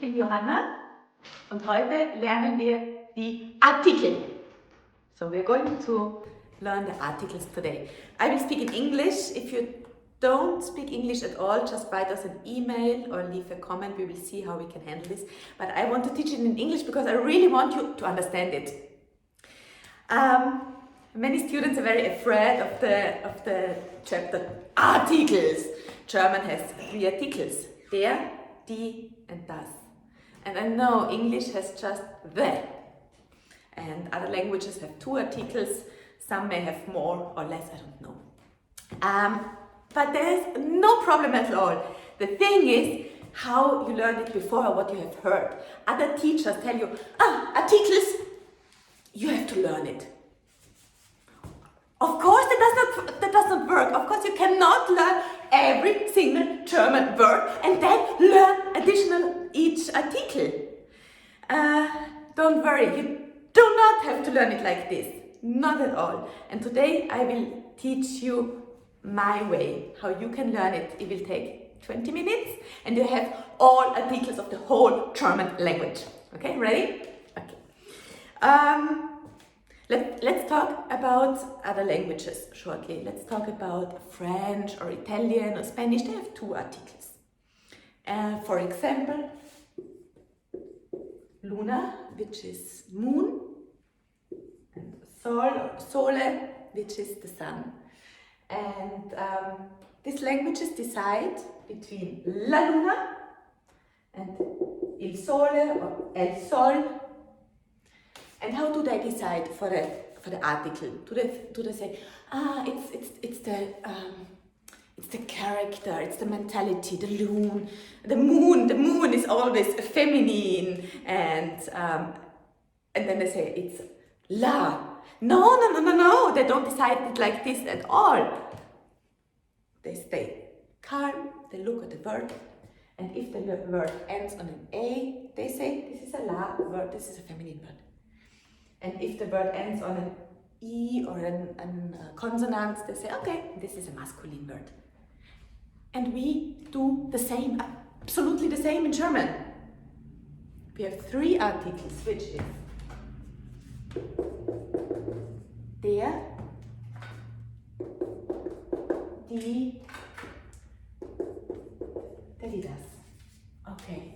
bin Johanna und heute lernen wir die Artikel. So we're going to learn the articles today. I will speak in English. If you don't speak English at all, just write us an email or leave a comment. We will see how we can handle this. But I want to teach it in English because I really want you to understand it. Many students are very afraid of the chapter articles. German has 3 articles: der, die and das. And I know English has just the. And other languages have 2 articles. Some may have more or less, I don't know. But there's no problem at all. The thing is how you learned it before or what you have heard. Other teachers tell you, articles, you have to learn it. Of course, that does not work. Of course, you cannot learn every single German word and then learn additional each article. Don't worry, you do not have to learn it like this. Not at all. And today I will teach you my way, how you can learn it. It will take 20 minutes and you have all articles of the whole German language. Okay, ready? Okay. Let's talk about other languages shortly. Let's talk about French or Italian or Spanish. They have 2 articles. For example, luna, which is moon, and sol or sole, which is the sun. And these languages decide between la luna and il sole or el sol. And how do they decide for the article? Do they say, it's the character, it's the mentality, the moon is always feminine, and then they say it's la. No, they don't decide it like this at all. They stay calm, they look at the word, and if the word ends on an A, they say this is a la word, this is a feminine word. And if the word ends on an E or a consonant, they say, okay, this is a masculine word. And we do the same, absolutely the same in German. We have 3 articles, which is der, die, das. Okay.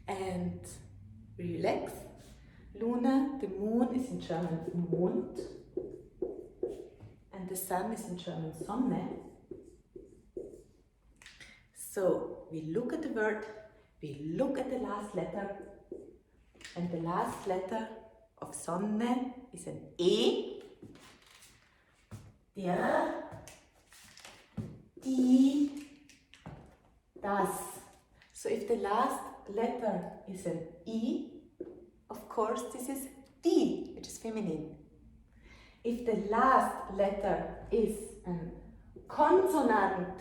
And relax. Luna, the moon is in German Mond, and the sun is in German Sonne. So we look at the word, we look at the last letter, and the last letter of Sonne is an E. Der, die, das. So if the last letter is an E, of course this is die, which is feminine. If the last letter is a consonant,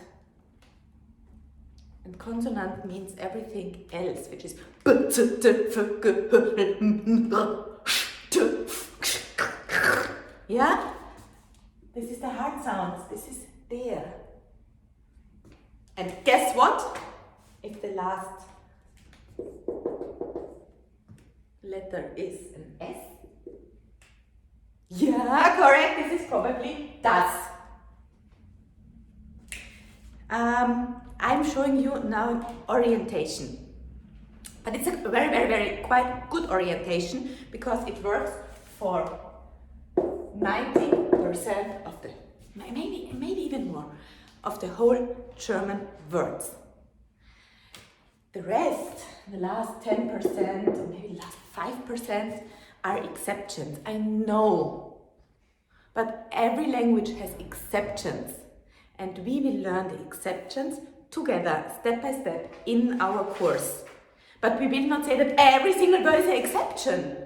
and consonant means everything else, which is yeah? This is the hard sounds, this is der. And guess what? If the last letter is an S. Yeah, correct. This is probably das. I'm showing you now an orientation. But it's a very quite good orientation because it works for 90% of the, maybe even more, of the whole German words. The rest, the last 10% or maybe the last 5% are exceptions. I know, but every language has exceptions, and we will learn the exceptions together, step by step, in our course. But we will not say that every single word is an exception.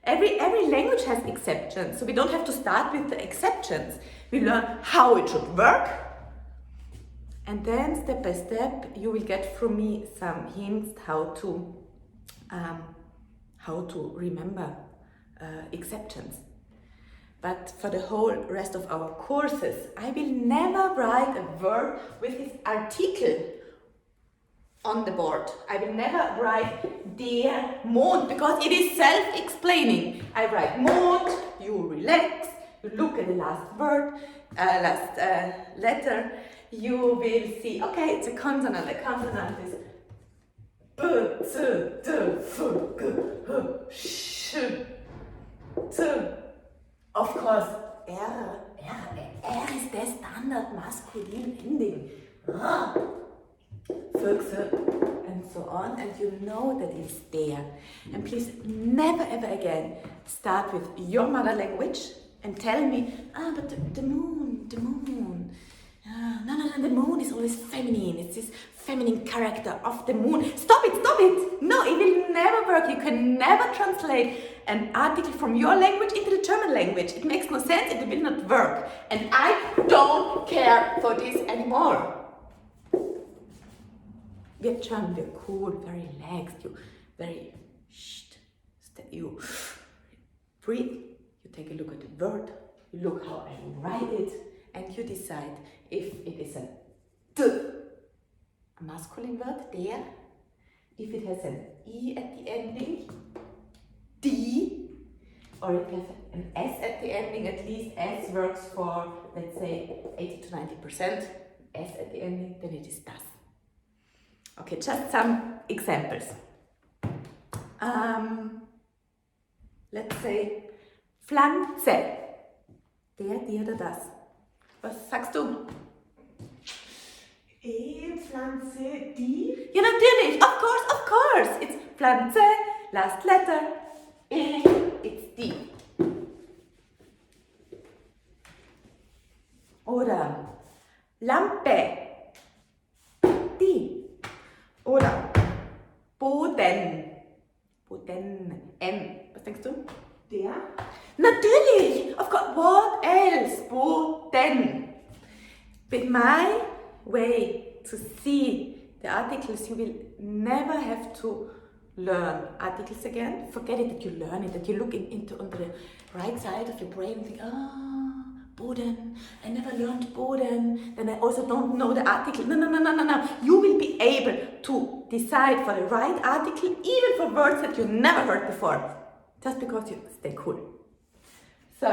Every language has exceptions, so we don't have to start with the exceptions. We learn how it should work. And then, step by step, you will get from me some hints how to remember exceptions. But for the whole rest of our courses, I will never write a verb with its article on the board. I will never write der Mond because it is self-explaining. I write Mond, you relax, you look at the last word, last letter, you will see, okay, it's a consonant. A consonant is B, Z, D, F, G, H, Sh, T. Of course, R is the standard masculine ending. Füchse, and so on, and you know that it's there. And please never ever again start with your mother language and tell me, but the moon. No, the moon is always feminine. It's this feminine character of the moon. Stop it! No, it will never work. You can never translate an article from your language into the German language. It makes no sense, it will not work. And I don't care for this anymore. We're German, we're cool, very relaxed, you very, you breathe, you take a look at the word, you look how I write it, and you decide if it is a masculine word, der, if it has an E at the ending, die, or it has an S at the ending. At least S works for, let's say, 80 to 90%, S at the ending, then it is das. Okay, just some examples. Let's say Pflanze. Der, die oder das. Was sagst du? Pflanze, die? Ja, natürlich. Of course. It's Pflanze, last letter. It's die. Oder Lampe. Die. Oder Boden. M. Was denkst du? Der? Natürlich! Of course. What else? Boden. With my way to see the articles, you will never have to learn articles again. Forget it that you learn it, that you look into on the right side of your brain and think, Boden, I never learned Boden, then I also don't know the article. No. You will be able to decide for the right article, even for words that you never heard before, just because you stay cool. So,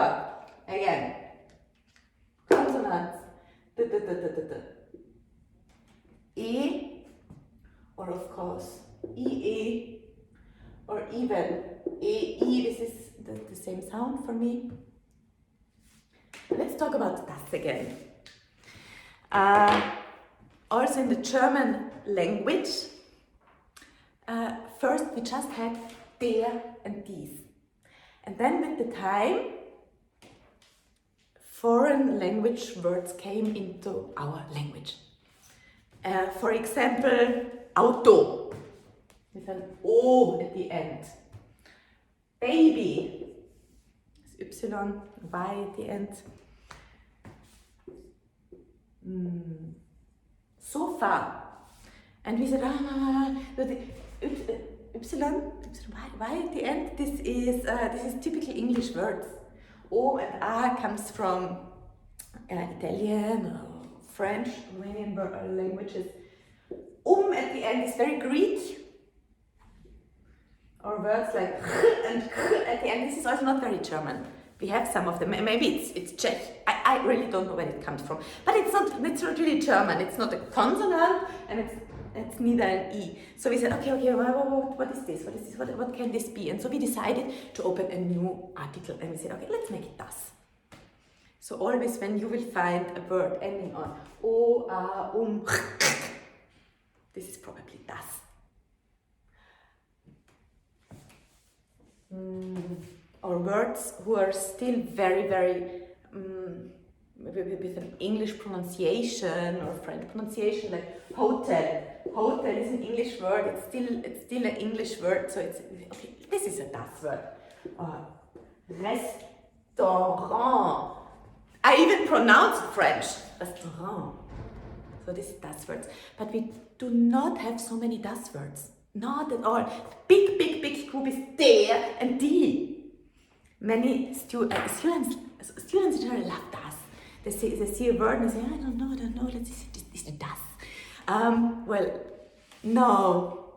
again, consonants, E, or of course, EE, or even EE, this is the same sound for me. Let's talk about das again. Also in the German language, first we just had der and dies. And then with the time, foreign language words came into our language. For example, Auto, with an O at the end. Baby, Y, Y at the end. Sofa. And we said, the Y at the end, this is typical English words. O and A comes from Italian or French, Romanian languages. At the end is very Greek. Or words like and at the end, this is also not very German. We have some of them, maybe it's Czech. I really don't know where it comes from. But it's not really German. It's not a consonant and it's neither an E. So we said, okay, what is this? What can this be? And so we decided to open a new article and we said, okay, let's make it das. So always when you will find a word ending on O, A, this is probably das. Or words who are still very, very with an English pronunciation or French pronunciation, like hotel. Hotel is an English word. It's still an English word. So it's okay. This is a das word. Restaurant. I even pronounce French. Restaurant. So this is das words. But we do not have so many das words. Not at all. Big group is der and die. Many students in general love das. They see a word and they say, I don't know, let's see, is it das? Well, No,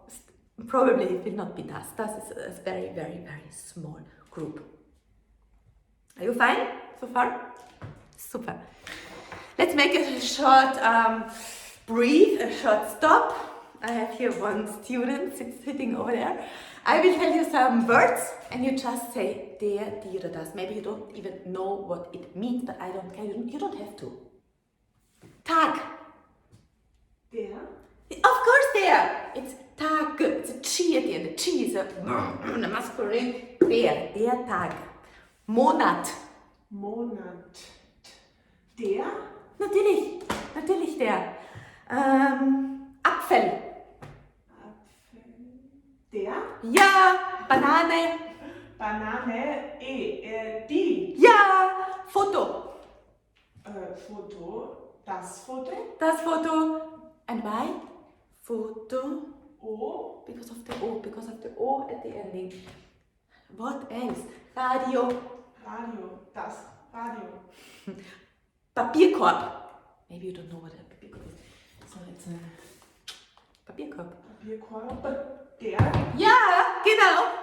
probably it will not be das. Das is a very, very, very small group. Are you fine so far? Super. Let's make a short breathe, a short stop. I have here one student sitting over there. I will tell you some words and you just say der, die oder das. Maybe you don't even know what it means, but I don't care. You don't have to. Tag. Der. Of course there. It's Tag. It's a chi at the end. The chi is a masculine. Der Tag. Monat. Monat. Der. Natürlich der. Apfel. Apfel. Der. Ja, Banane. Banane. Die. Ja, Foto. Foto. Das Foto. Das Foto. And why? Photo. O. Because of the O at the ending. What else? Radio. Radio. Das Radio. Papierkorb. Maybe you don't know what a Papierkorb is. So it's a Papierkorb. Papierkorb. Der. Yeah, genau.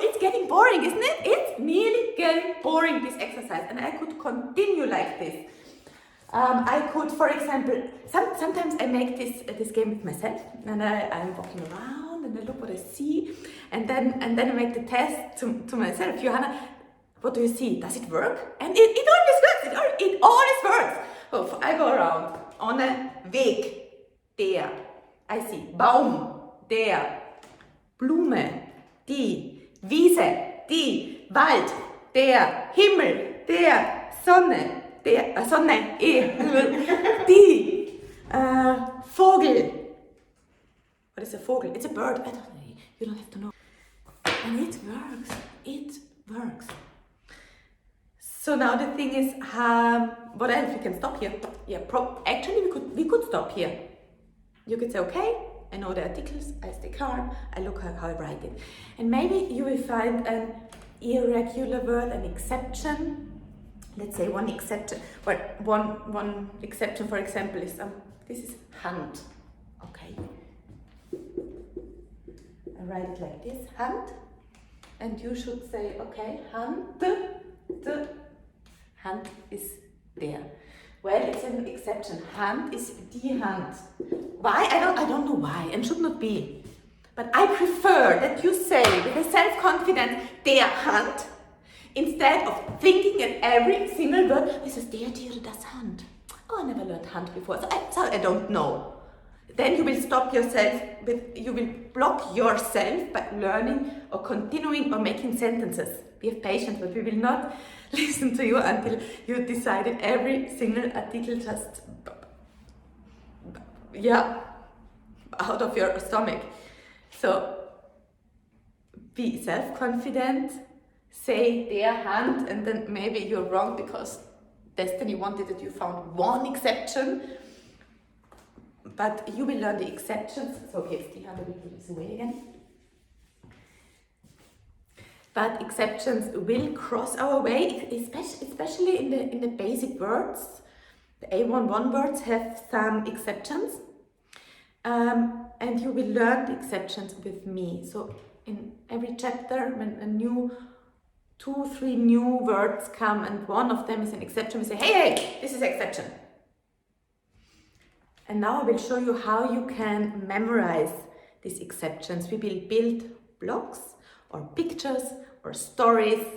It's getting boring, isn't it? It's nearly getting boring, this exercise. And I could continue like this. I could, for example, sometimes I make this game with myself, and I'm walking around and I look what I see, and then I make the test to myself. Johanna, what do you see? Does it work? And it always works. It always works. So I go around on a Weg, der. I see Baum, der. Blume, die. Wiese, die. Wald, der. Himmel, der. Sonne. Der, Sonne, die, Vogel. What is a Vogel? It's a bird. I don't know. You don't have to know. And it works. It works. So now the thing is, what else? We can stop here. Yeah, actually we could stop here. You could say, okay, I know the articles. I stay calm. I look how I write it, and maybe you will find an irregular word, an exception. Let's say one exception, but one exception, for example, is this is Hand. Okay, I write it like this, Hand, and you should say, okay, Hand, the Hand is there. Well, it's an exception. Hand is die Hand. Why? I don't know why, and should not be. But I prefer that you say with a self-confidence der Hand. Instead of thinking at every single word, this is der, die oder das Hand. Oh, I never learned Hand before, so I don't know. Then you will stop yourself, you will block yourself by learning or continuing or making sentences. We have patience, but we will not listen to you until you decided every single article just, out of your stomach. So, be self-confident. Say der Hand, and then maybe you're wrong because Destiny wanted that you found one exception, but you will learn the exceptions. So here's die Hand, I will put this away again. But exceptions will cross our way, especially in the basic words. The A11 words have some exceptions, and you will learn the exceptions with me. So in every chapter, when 2-3 new words come and one of them is an exception, we say, hey, this is exception. And now I will show you how you can memorize these exceptions. We will build blocks or pictures or stories,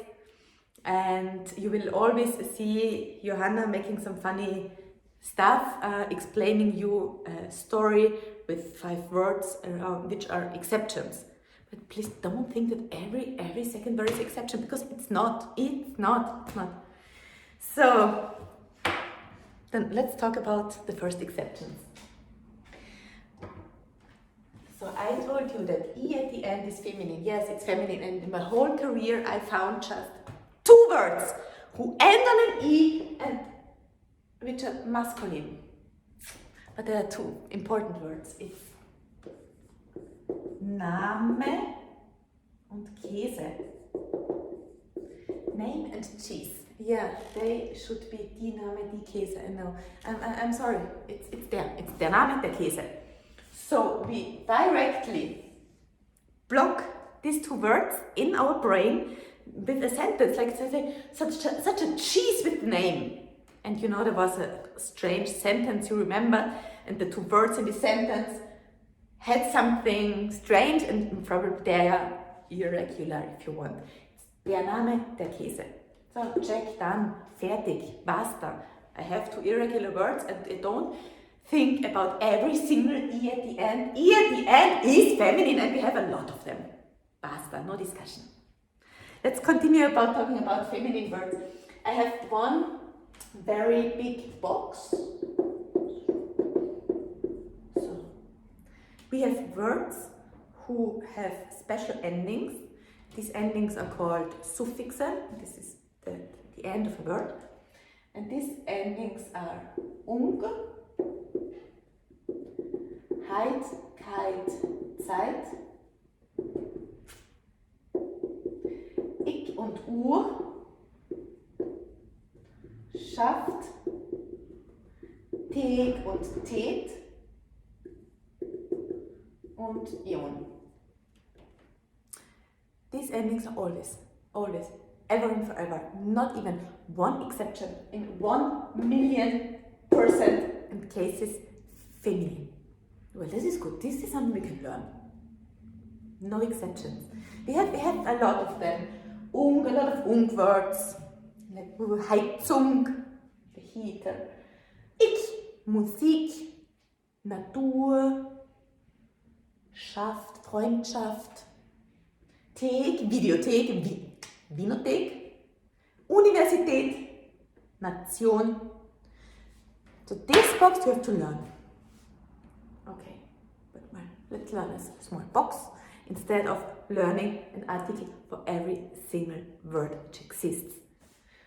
and you will always see Johanna making some funny stuff, explaining you a story with 5 words which are exceptions. But please don't think that every second word is exception, because it's not. So then let's talk about the first exceptions. So I told you that E at the end is feminine. Yes, it's feminine, and in my whole career I found just 2 words who end on an E and which are masculine. But there are 2 important words. It's Name und Käse. Name and cheese. Yeah, they should be die Name, die Käse. I know. I'm sorry. It's there. It's der Name, der Käse. So we directly block these two words in our brain with a sentence, like say, such a cheese with the name. And you know, there was a strange sentence, you remember, and the two words in the sentence had something strange and probably they are irregular if you want. Der Name, der Käse. So, check, done, fertig, basta. I have two irregular words and I don't think about every single E at the end. E at the end is feminine and we have a lot of them. Basta, no discussion. Let's continue talking about feminine words. I have one very big box. So, we have words who have special endings. These endings are called suffixes. This is the end of a word. And these endings are ung, heit, keit, zeit, ich und schafft, teg und tät und ion. These endings are always, ever and forever, not even one exception in 1,000,000% in cases feminine. Well, this is good. This is something we can learn. No exceptions. We have a lot of them. A lot of words, like Heizung, the heater. Ich, Musik, Natur, Schaft, Freundschaft. Thek, Videothek, Winothek, Universität, Nation. So this box you have to learn. Okay, but well, let's learn a small box instead of learning an article for every single word which exists